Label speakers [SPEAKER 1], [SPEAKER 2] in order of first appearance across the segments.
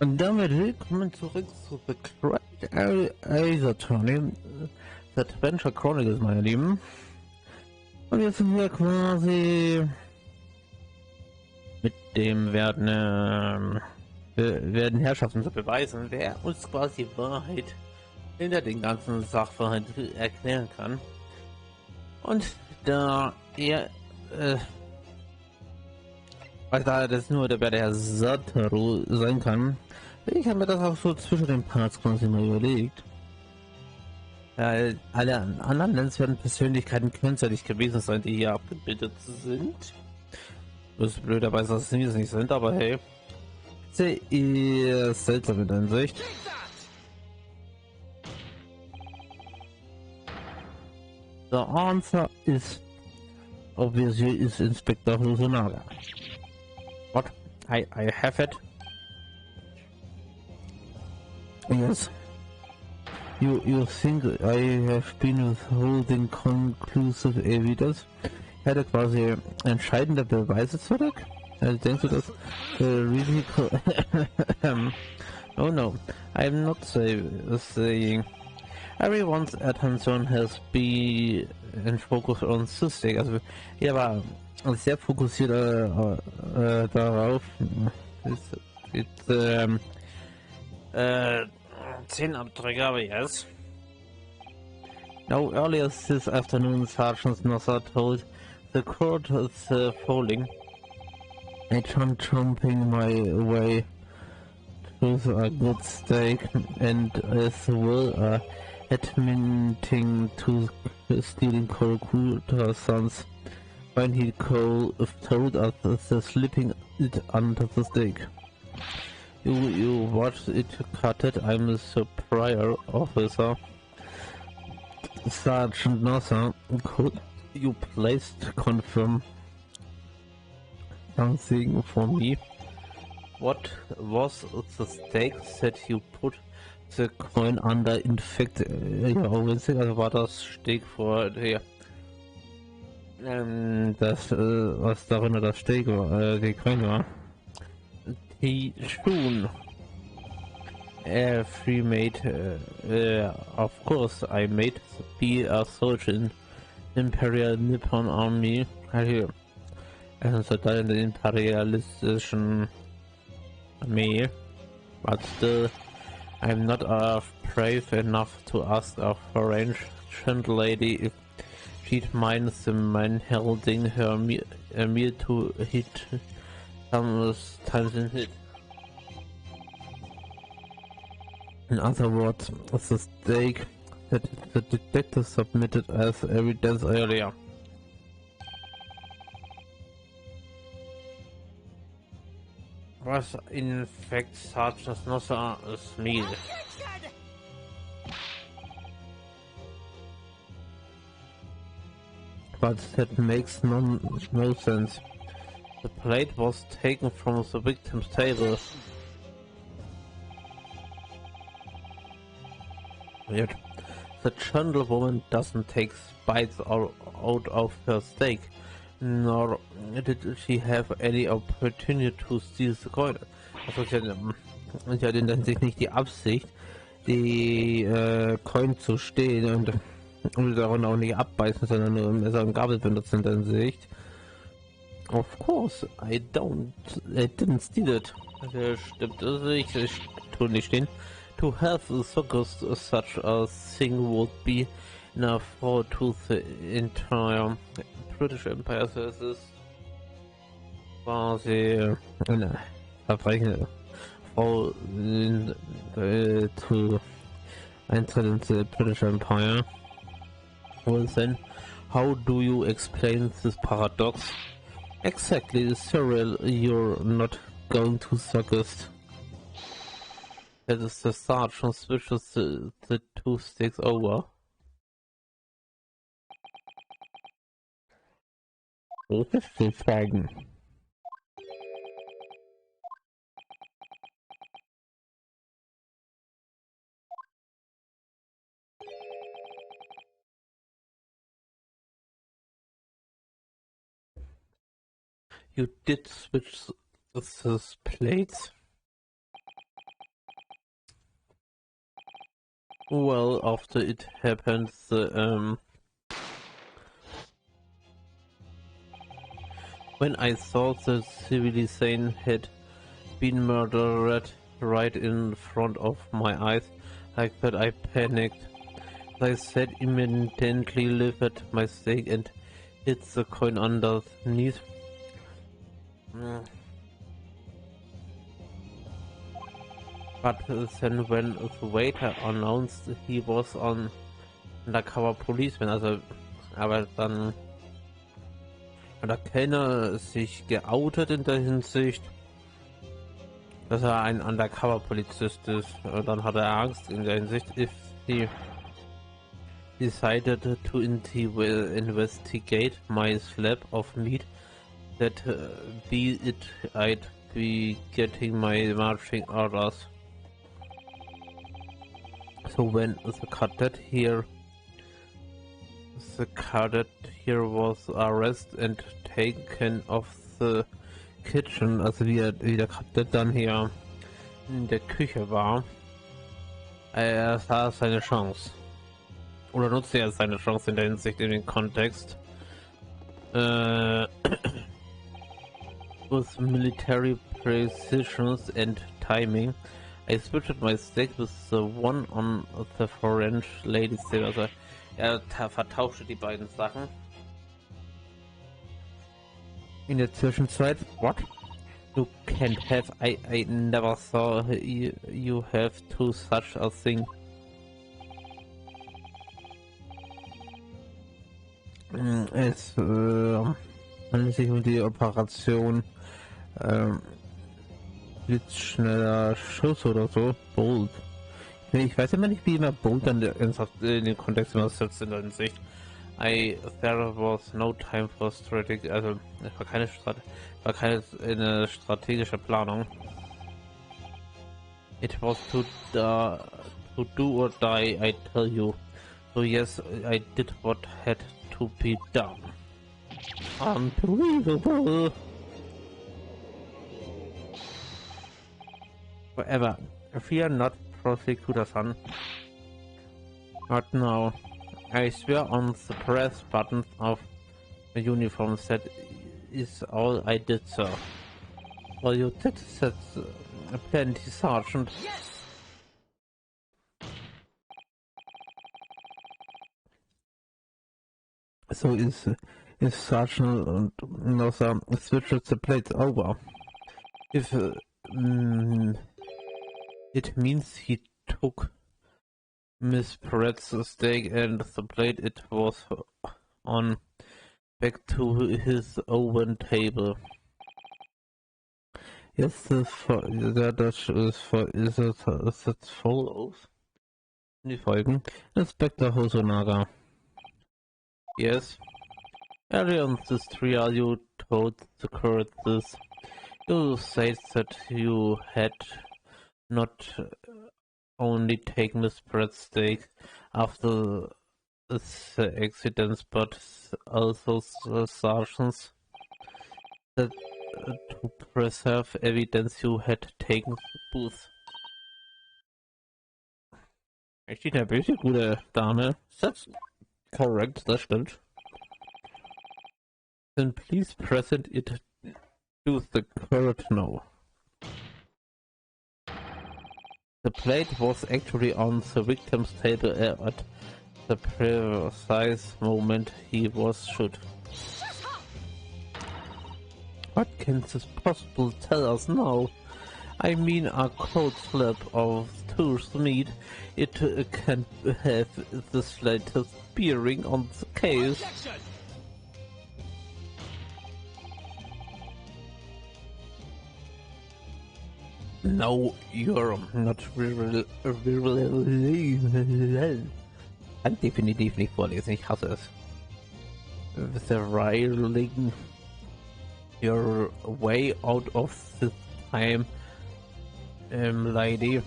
[SPEAKER 1] Und damit willkommen zurück zu The Attorney, The Adventure Chronicles, meine Lieben. Und wir sind hier quasi mit dem werden Herrschaften zu beweisen, wer uns quasi die Wahrheit hinter den ganzen Sachverhalt erklären kann. Und da er weil da das nur der Herr Satoru sein kann, ich habe mir das auch so zwischen den Parts quasi mal überlegt. Alle anderen nennenswerten Persönlichkeiten können es ja nicht gewesen sein, die hier abgebildet sind. Das ist blöderweise, dass sie es nicht sind, aber hey. Sehr eher seltsam in der Hinsicht. The answer is obviously is Inspector Hosonaga. What? I have it. Yes. You think I have been withholding conclusive evidence? Ich hätte quasi entscheidende Beweise zurück? Denkst du das? Really? Oh no, I'm not saying. Everyone's attention has been focused on Cystic. Also, er war sehr fokussiert darauf. Abdrücke, aber yes. Now, earlier this afternoon, Sergeant Nosser told the court the following. I am jumping my way to a good steak and as well admitting to stealing Calcutta sons when he told us the slipping it under the steak. You watched it cut it. I'm a superior officer. Sergeant Nosser, could you please confirm something for me? What was the stake that you put the coin under? In fact, ja, also war das Steg vor der das was darunter das Steg war, die Coin war. He schon. Free made, of course, I made be a soldier in Imperial Nippon Army. Ein Soldat in der imperialistischen Armee, but still, I'm not brave enough to ask a foreign lady if she'd mind the man holding her meal to hit sometimes in hit. In other words, the stake that the detective submitted as evidence earlier. Was in fact Sergeant Nosser's meal. But that makes no sense. The plate was taken from the victim's table. Weird. The Gentlewoman doesn't take bites out of her steak, nor did she have any opportunity to steal the coin. Also sie hat in der Hinsicht nicht die Absicht, die Coin zu stehlen und daran auch nicht abbeißen, sondern nur Messer und Gabel benutzen in der Hinsicht. Of course, I didn't steal it. Das stimmt, also ich tue nicht stehen. To have such a thing would be enough for to the entire British Empire. So es ist quasi eine Verbrechen Frau to enter into the British Empire. Well then, how do you explain this paradox? Exactly, Cyril, you're not going to suggest. That is the sergeant switches the two sticks over. Was ist zu zeigen? You did switch the plates. Well, after it happened, when I saw the civilization had been murdered right in front of my eyes, like that, I panicked. I said immediately lifted my stake and hit the coin underneath. But then when the waiter announced he was on undercover policeman, also, aber dann hat der Kellner sich geoutet in der Hinsicht, dass er ein Undercover-Polizist ist. Und dann hat er Angst in der Hinsicht, if he decided to investigate my slab of meat, that be it I'd be getting my marching orders. So when the cadet here was arrested and taken off the kitchen, also wie der Kadett dann hier in der Küche war, er sah seine Chance. Oder nutzte er seine Chance in der Hinsicht, in den Kontext. With military precision and timing, I switched my stake with the one on the French lady's table. Also er vertauschte die beiden Sachen. In der Zwischenzeit, what? You can't have, I never saw you have to such a thing. Es handelt sich um die Operation blitzschneller Schuss oder so, Bolt. Ich weiß immer nicht, wie immer Bolt dann in den Kontext übersetzt in der Hinsicht. There was no time for strategy, also es war keine strategische Planung. It was to do or die, I tell you. So yes, I did what had to be done. Unbelievable. Forever. Fear not, prosecutor son. Not now. I swear on the press buttons of the uniform that is all I did, sir. Well, you did that plenty, Sergeant. Yes! So is Sergeant and also switches the plates over. If it means he took Miss Pratt's stake and the plate it was on back to his own table. Yes, das follows. Die Folgen. Inspector Hosonaga. Yes. Earlier on this trial you told the court this. You said that you had not only taken Miss Pratt's stake after the accidents, but also the sergeants that to preserve evidence you had taken both. Echt eine böse gute Dame. That's correct, das stimmt. Then please present it to the court now. The plate was actually on the victim's table at the precise moment he was shot. What can this possibly tell us now? I mean, a cold slab of toast meat. It can have the slightest bearing on the case. No, you're not really. Kann definitiv nicht vorlesen, ich hasse es. The railing your way out of this time, lady.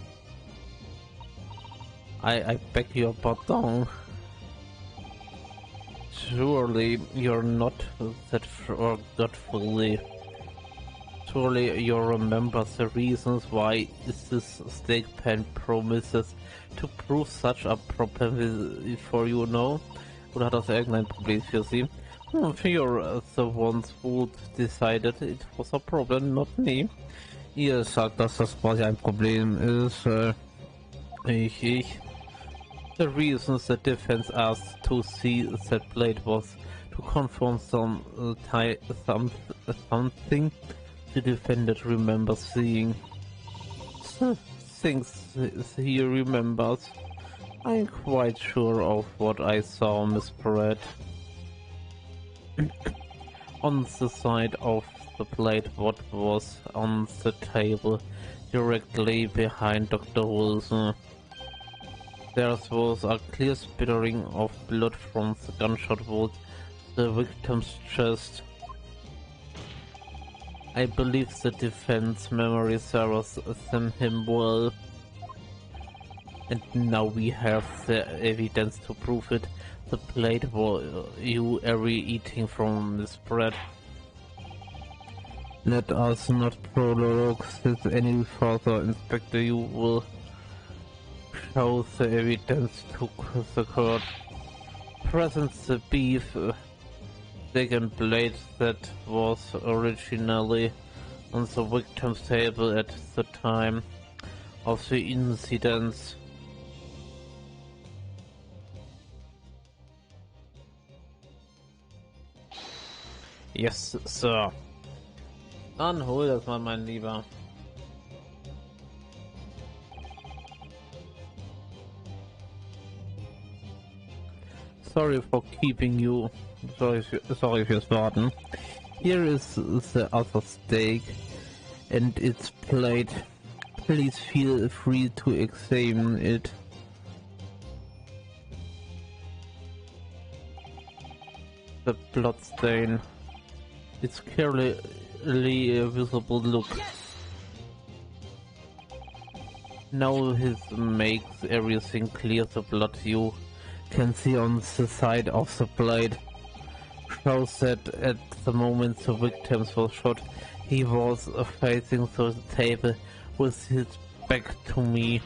[SPEAKER 1] I beg your pardon. Surely you're not that forgetfully. surely you remember the reasons why this steak pan promises to prove such a problem for you now? Oder hat das irgendein Problem für Sie? You're the ones who decided it was a problem, not me. Ihr sagt, dass das quasi ein Problem ist. Ich. The reasons the defense asked to see that blade was to confirm something the defendant remembers seeing. Things he remembers. I'm quite sure of what I saw, Miss Pratt. On the side of the plate, what was on the table directly behind Dr. Wilson. There was a clear spattering of blood from the gunshot wound the victim's chest. I believe the defense memory serves him well. And now we have the evidence to prove it. The plate you are eating from this bread. Let us not prologue this any further, Inspector. You will show the evidence to the court. Present the beef, steak and blade that was originally on the victim's table at the time of the incident. Yes, Sir. Dann hol das mal, mein Lieber. Sorry for keeping you. Sorry fürs Warten. Here is the other steak and its plate. Please feel free to examine it. The blood stain. It's clearly a visible look. Now this makes everything clear. The blood you can see on the side of the blade shows that at the moment the victim was shot, he was facing the table with his back to me.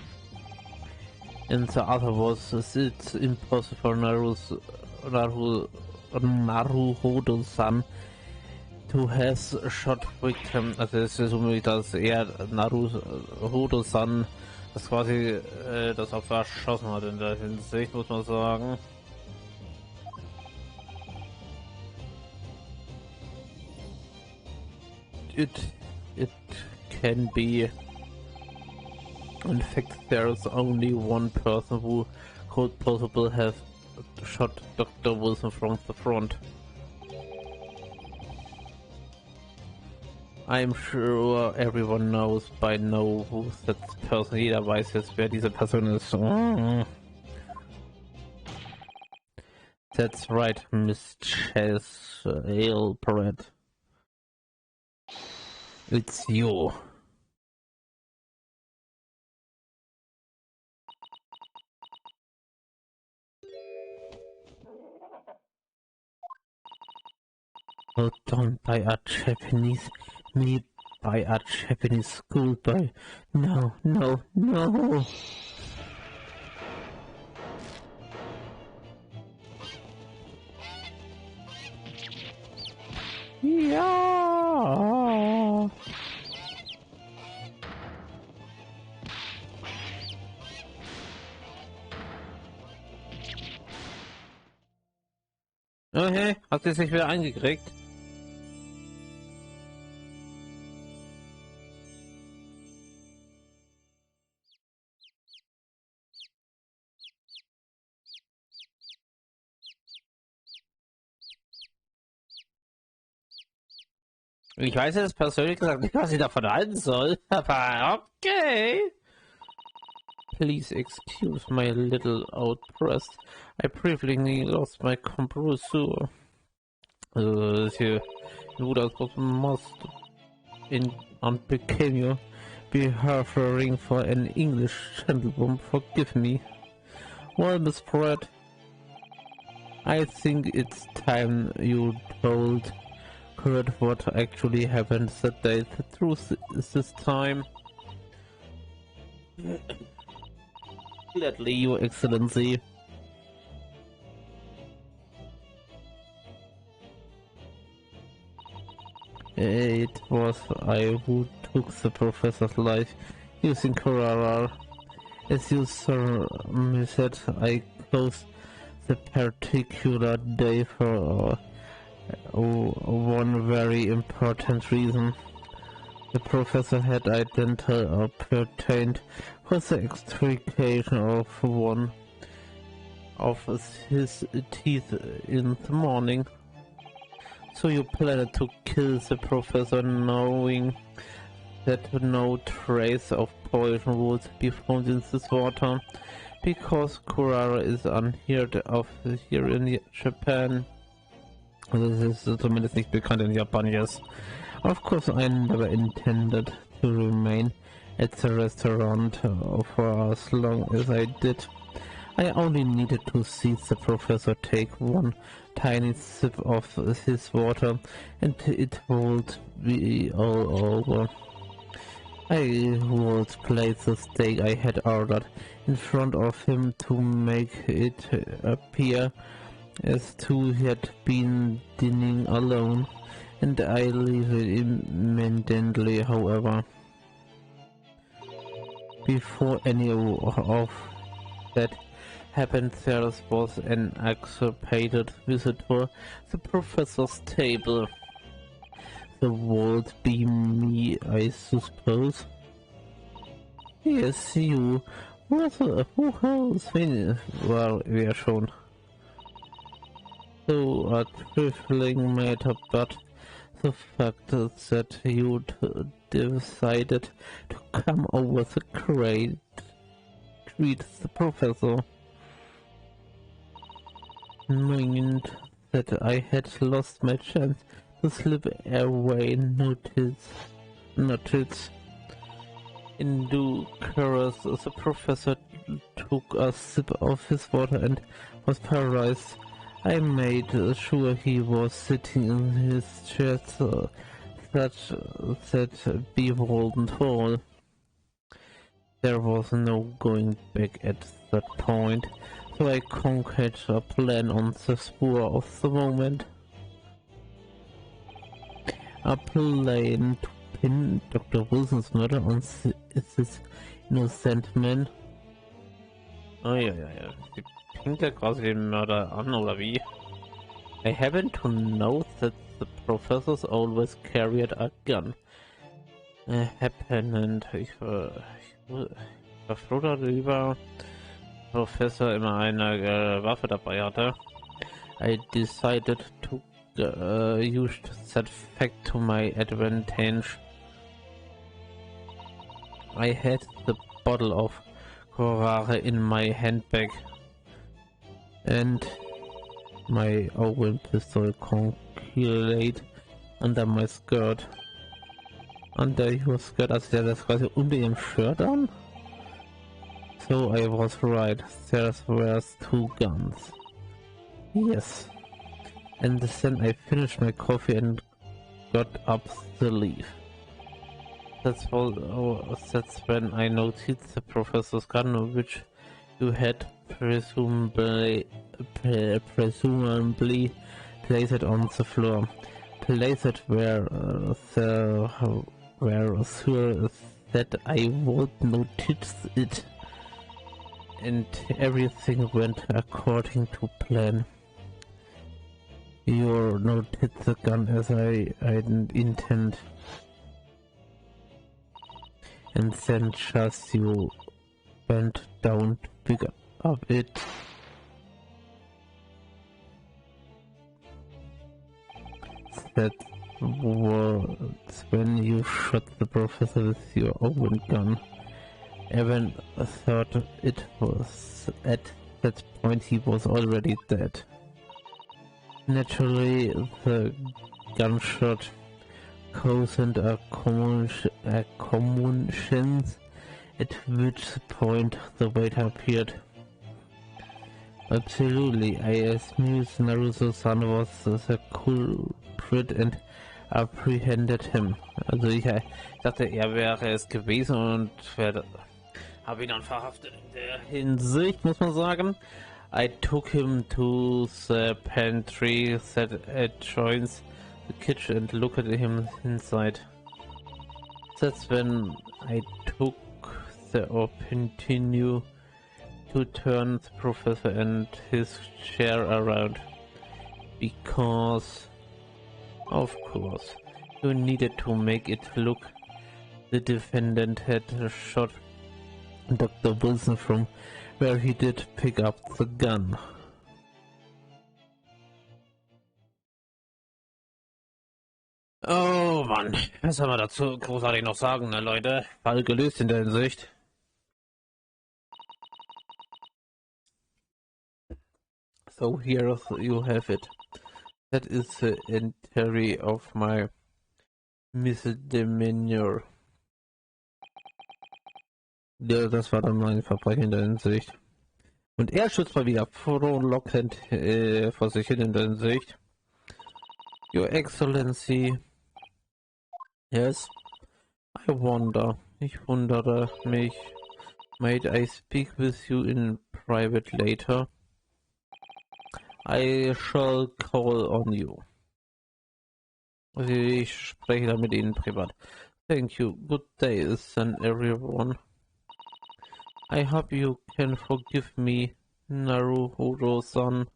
[SPEAKER 1] And the other was, it's impossible Naruhodo-san to has shot victim. Also es ist unmöglich, dass Naruhodo-san das quasi das Opfer erschossen hat. In der Hinsicht muss man sagen. It can be. In fact, there is only one person who could possibly have shot Dr. Wilson from the front. I'm sure everyone knows by now who that person. Jeder weiß jetzt, wer diese Person ist. That's right, Miss Pratt. It's you. Well done by a Japanese, me by a Japanese schoolboy. No, no, no. Ja. Okay, hat sie sich wieder eingekriegt? Ich weiß jetzt persönlich gesagt nicht, was ich davon halten soll, aber okay. Please excuse my little outburst. I briefly lost my composure. Also, das hier gut ausdrücken must in and became you behaving for an English gentlewoman. Forgive me. Well, Miss Pratt, I think it's time you told heard what actually happened that day. The truth is this time. Gladly, Your Excellency. It was I who took the professor's life using Carrara. As you said, I closed the particular day for one very important reason. The professor had obtained for the extrication of one of his teeth in the morning. So you planned to kill the professor knowing that no trace of poison would be found in this water, because Kurara is unheard of here in Japan. Das ist zumindest nicht bekannt in Japan, yes. Of course, I never intended to remain at the restaurant for as long as I did. I only needed to see the professor take one tiny sip of his water and it would be all over. I would place the steak I had ordered in front of him to make it appear as though he had been dining alone, and I leave it immediately, however. Before any of that happened, there was an unexpected visitor, the professor's table. The would be me, I suppose. Yes, you. Who else? Well, we are shown. So a trifling matter, but the fact that you decided to come over the crate treat the professor meant that I had lost my chance to slip away notice. In due course, the professor took a sip of his water and was paralyzed. I made sure he was sitting in his chair that bewildered hall. There was no going back at that point, so I conquered a plan on the spur of the moment. A plan to pin Dr. Wilson's murder on this innocent man. Oh ja. Sie pinnt ja quasi den Mörder an, oder wie? I happen to know that the professors always carried a gun. Ich war froh darüber, Professor immer eine Waffe dabei hatte. I decided to use that fact to my advantage. I had the bottle of Corare in my handbag and my own pistol concealed under my skirt. Under your skirt, also der das quasi unter ihrem Shirt an? So I was right, there were two guns. Yes. And then I finished my coffee and got up to leave. That's when I noticed the professor's gun, which you had presumably placed it on the floor. Place it where sure that I would notice it. And everything went according to plan. You noted the gun as I didn't intend. And then just you bent down to pick up it. That was when you shot the professor with your own gun. Evan thought it was at that point he was already dead. Naturally, the gunshot caused a commotion, at which point the waiter appeared. Absolutely, I assumed Naruto-san was the culprit and apprehended him. Also ich dachte, er wäre es gewesen und habe ihn dann verhaftet. In der Hinsicht muss man sagen, I took him to the pantry that adjoins the kitchen and looked at him inside. That's when I took the opportunity to turn the professor and his chair around. Because, of course, you needed to make it look. The defendant had shot Dr. Wilson from where he did pick up the gun. Oh Mann, was soll man dazu großartig noch sagen, ne, Leute? Fall gelöst in der Hinsicht. So here you have it. That is the entry of my misdemeanor. Ja, das war dann mein Verbrechen in der Hinsicht. Und er schützt mal wieder frohlockend vor sich hin in der Hinsicht. Your Excellency. Yes. I wonder. Ich wundere mich. Might I speak with you in private later? I shall call on you. Ich spreche dann mit Ihnen privat. Thank you. Good day, then everyone. I hope you can forgive me, Naruhodo-san.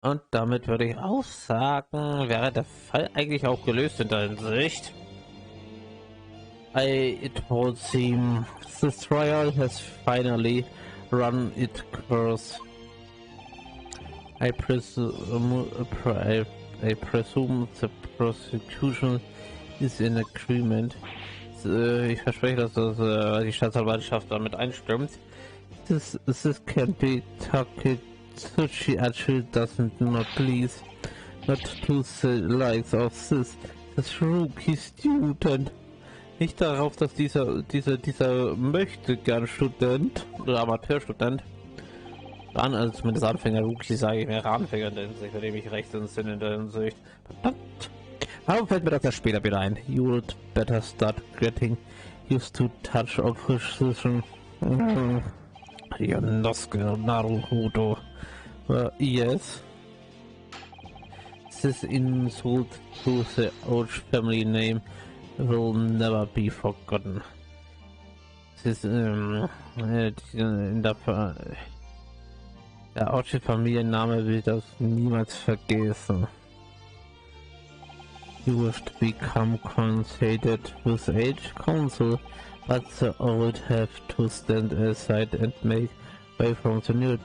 [SPEAKER 1] Und damit würde ich auch sagen, wäre der Fall eigentlich auch gelöst in der Hinsicht. It would seem the trial has finally run its course. I presume the prosecution is in agreement. Ich verspreche, dass die Staatsanwaltschaft damit einstimmt. This can be Taketsuchi actually doesn't not please not to the likes of this rookie student. Nicht darauf, dass dieser möchte gern Student oder Amateurstudent dann, also zumindest Anfänger, Rookie sage ich mehr Anfänger in der Hinsicht, wenn ich mich recht entsinne in der Hinsicht. Verdammt. Warum fällt mir das ja später wieder ein? You would better start getting used to touch of precision. Yonosuke Naruhodo. Yes. This insult to the old family name will never be forgotten. This in der Ortsche Familienname will das niemals vergessen. You have to become consulted with age council, but the old have to stand aside and make way from the new.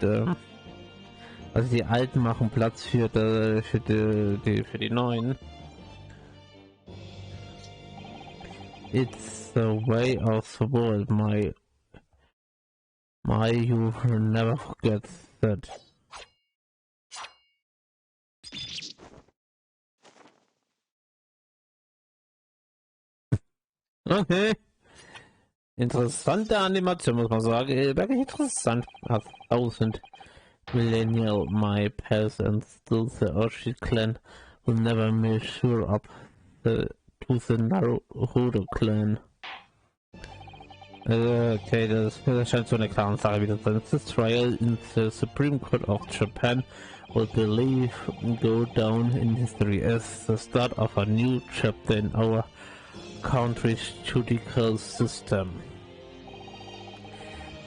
[SPEAKER 1] Also die Alten machen Platz für die Neuen. It's the way of the world, my you will never forget that. Okay. Interessante Animation, muss man sagen. Wirklich interessant. 1000 millennial my past and still the Oshi clan will never measure up to the Naruhodo clan. Okay, das scheint so eine klare Sache wieder zu sein. This trial in the Supreme Court of Japan will go down in history as the start of a new chapter in our country's judicial system.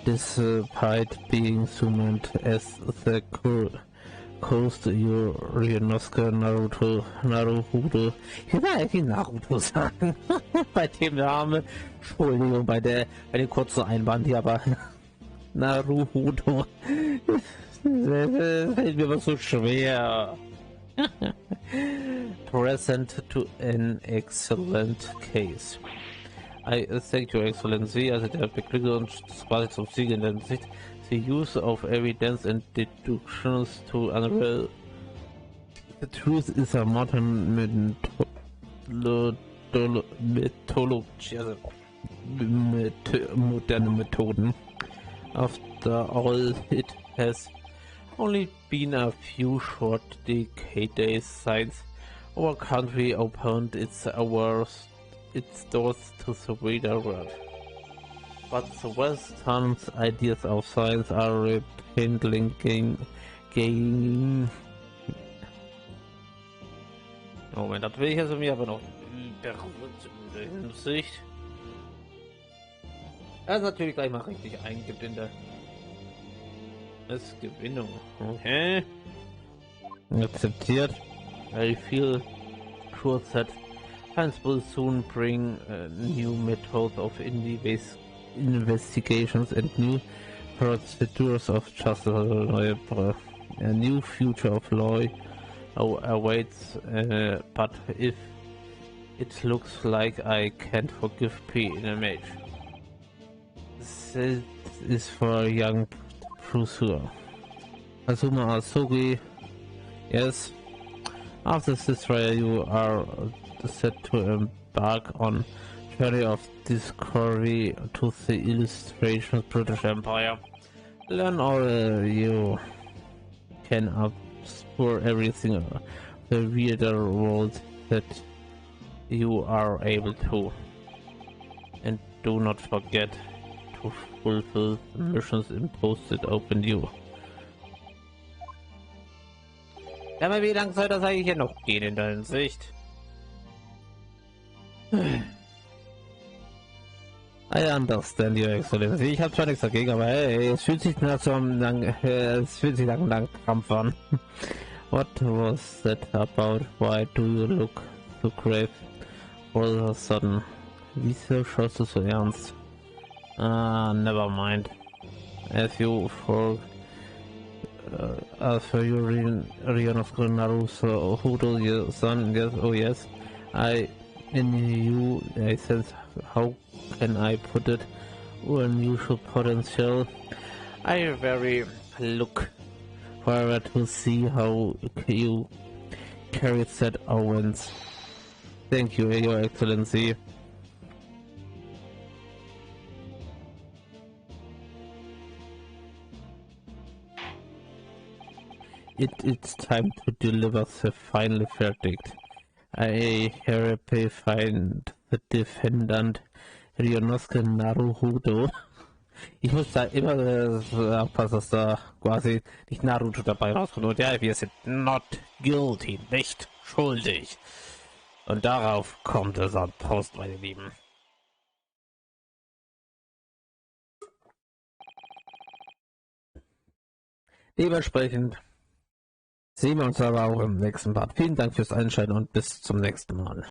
[SPEAKER 1] Despite being summoned as the Coast Yonosuke Naruhodo. Ich will eigentlich Naruto sagen. Bei dem Namen. Entschuldigung, bei dem kurzen Einwand hier, aber Naruhodo. Das fällt mir aber so schwer. Present to an excellent case. I thank your excellency, also der Beglückwunsch quasi zum Sieg in der Hinsicht. The use of evidence and deductions to unravel the truth is a modern mythology, also moderne Methoden. After all, it has only been a few short decades since our country opened its doors to the reader world. But the Western's ideas of science are rapidly gaining. Moment, das will ich also mir aber noch überführt in der Hinsicht. Also natürlich gleich mal richtig eingibt in der Gewinnung. Okay. Akzeptiert. I feel sure that science will soon bring new methods of investigations and new procedures of justice. A new future of law awaits, but if it looks like I can't forgive P in a mage. This is for a young pursuer. Azuma Asugi, yes. After this trial, you are set to embark on journey of discovery to the illustrations British Empire. Learn all you can explore everything the reader world that you are able to, and do not forget to fulfill the missions imposed upon you. Ja, aber wie lang soll das eigentlich hier noch gehen in der Hinsicht? I understand your excellency. Ich habe zwar nichts dagegen, aber hey, es fühlt sich nach so einem langen Kampf an. What was that about? Why do you look so grave all of a sudden? Wieso schaust du so ernst? Never mind. As you for your Rionosko Naruto Hoodle, your son, yes, oh yes. In you, I sense, how can I put it, unusual potential. I very look forward to see how you carry that Owens. Thank you, Your Excellency. It's time to deliver the final verdict. I hereby find the defendant Rionosuke Naruhodo. Ich muss da immer aufpassen, dass da quasi nicht Naruto dabei rauskommt. Und ja, wir sind not guilty, nicht schuldig. Und darauf kommt es an Post, meine Lieben. Dementsprechend sehen wir uns aber auch im nächsten Part. Vielen Dank fürs Einschalten und bis zum nächsten Mal.